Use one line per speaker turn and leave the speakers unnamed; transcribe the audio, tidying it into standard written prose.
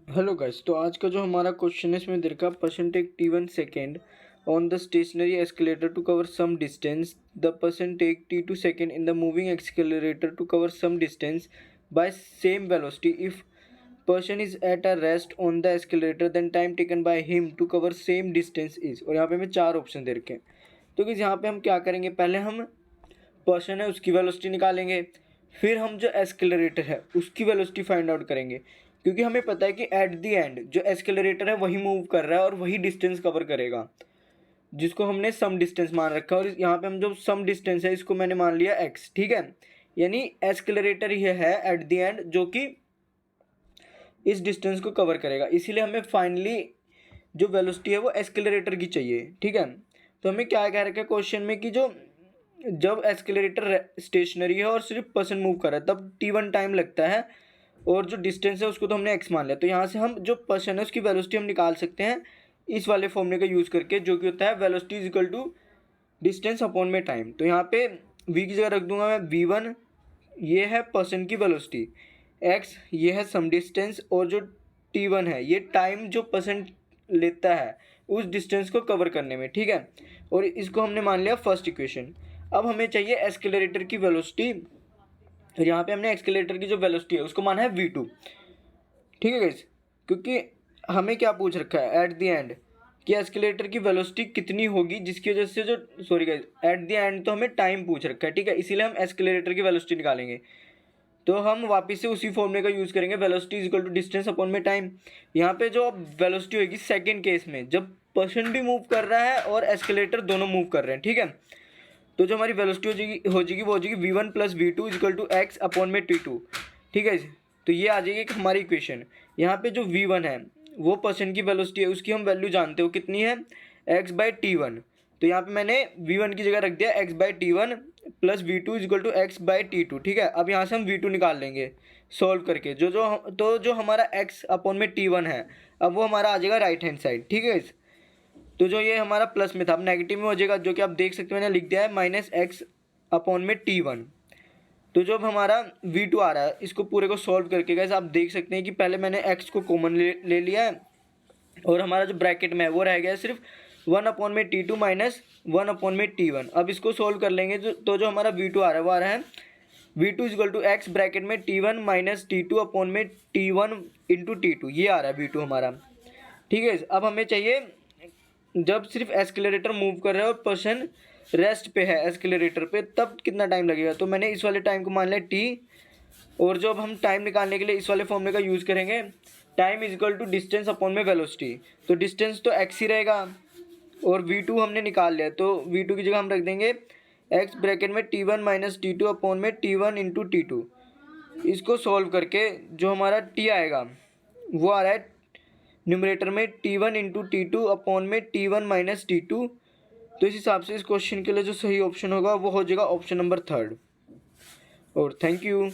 Hello guys, तो आज का जो हमारा क्वेश्चन है इसमें दे रखा person take t1 second on the stationary escalator to cover some distance. The person take t2 second in the moving escalator to cover some distance by same velocity. If person is at a rest on the escalator then time taken by him to cover same distance is. और यहाँ पे हमें चार option दे रखे हैं। तो किस यहाँ पे हम क्या करेंगे, पहले हम पर्सन है उसकी वेलोसिटी निकालेंगे, फिर हम जो एस्केलरेटर है उसकी वेलोसिटी फाइंड आउट करेंगे, क्योंकि हमें पता है कि एट द एंड जो एस्केलरेटर है वही मूव कर रहा है और वही डिस्टेंस कवर करेगा जिसको हमने सम डिस्टेंस मान रखा है। और यहाँ पे हम जो सम डिस्टेंस है इसको मैंने मान लिया x, ठीक है। यानी एस्केलरेटर ही है एट द एंड जो कि इस डिस्टेंस को कवर करेगा, इसीलिए हमें फाइनली जो वेलोसिटी है वो एस्केलरेटर की चाहिए, ठीक है। तो हमें क्या कह रखा है क्वेश्चन में कि जब एस्केलरेटर स्टेशनरी है और सिर्फ पर्सन मूव कर रहा है तब t1 टाइम लगता है और जो डिस्टेंस है उसको तो हमने x मान लिया। तो यहाँ से हम जो पर्सन है उसकी वेलोसिटी हम निकाल सकते हैं इस वाले फॉर्मूले का यूज़ करके, जो कि होता है velocity is equal to distance upon में टाइम। तो यहाँ पे v की जगह रख दूंगा मैं v1, ये है पर्सन की वेलोसिटी, x ये है सम डिस्टेंस, और जो t1 है ये टाइम जो पर्सन लेता है उस डिस्टेंस को कवर करने में, ठीक है। और इसको हमने मान लिया फर्स्ट इक्वेशन। अब हमें चाहिए एस्केलेरेटर की वेलोसिटी, और यहाँ पे हमने एस्केलेरेटर की जो वेलोसिटी है उसको माना है v2, ठीक है गाइस। क्योंकि हमें क्या पूछ रखा है एट द एंड कि एस्केलेरेटर की वेलोसिटी कितनी होगी, जिसकी वजह से जो sorry guys at the end तो हमें टाइम पूछ रखा है, ठीक है। इसीलिए हम एस्केलेरेटर की वेलोसिटी निकालेंगे। तो हम वापस से उसी फॉर्मूले का यूज़ करेंगे, velocity is equal to distance upon में टाइम। यहाँ पे जो वेलोसिटी होगी सेकेंड केस में जब पर्सन भी मूव कर रहा है और एस्केलेटर दोनों मूव कर रहे हैं, ठीक है। तो जो हमारी वेलोसिटी हो जाएगी वो हो जाएगी v1 plus v2 is equal to x upon में t2, ठीक है। तो ये आ जाएगी एक हमारी इक्वेशन। यहाँ पे जो v1 है वो पर्सन की वेलोसिटी है, उसकी हम वैल्यू जानते हो कितनी है, x बाई टी1। तो यहाँ पे मैंने v1 की जगह रख दिया x by T one plus v2 is equal to x by T two, ठीक है। अब यहाँ से हम v2 निकाल लेंगे सॉल्व करके, जो हमारा x अपॉन में t1 है अब वो हमारा आ जाएगा राइट हैंड साइड, ठीक है। तो जो ये हमारा प्लस में था अब नेगेटिव में हो जाएगा, जो कि आप देख सकते हो मैंने लिख दिया है माइनस एक्स अपॉन में t1। तो जो अब हमारा v2 आ रहा है इसको पूरे को सॉल्व करके गाइस आप देख सकते हैं कि पहले मैंने x को कॉमन ले लिया है और हमारा जो ब्रैकेट में है वो रह गया है सिर्फ 1 अपॉन में t2 माइनस 1 अपॉन में t1। अब इसको सॉल्व कर लेंगे तो जो हमारा v2 आ रहा है वो आ रहा है v2 is equal to x bracket में t1 माइनस t2 अपॉन में t1 इंटू t2, ये आ रहा है v2 हमारा, ठीक है। अब हमें चाहिए जब सिर्फ एस्केलेरेटर मूव कर रहा है और पर्सन रेस्ट पे है एस्केलेरेटर पे तब कितना टाइम लगेगा। तो मैंने इस वाले टाइम को मान लिया t, और जो अब हम टाइम निकालने के लिए इस वाले फॉर्मूले का यूज़ करेंगे, time is equal to distance upon में वेलोसिटी। तो डिस्टेंस तो x ही रहेगा और v2 हमने निकाल लिया, तो v2 की जगह हम रख देंगे x ब्रैकेट में t1 माइनस t2 अपॉन में t1 इंटू t2। इसको सॉल्व करके जो हमारा t आएगा वो आ रहा है न्यूमरेटर में t1 इंटू t2 अपॉन में t1 माइनस t2। तो इस हिसाब से इस क्वेश्चन के लिए जो सही ऑप्शन होगा वो हो जाएगा ऑप्शन नंबर 3। और थैंक यू।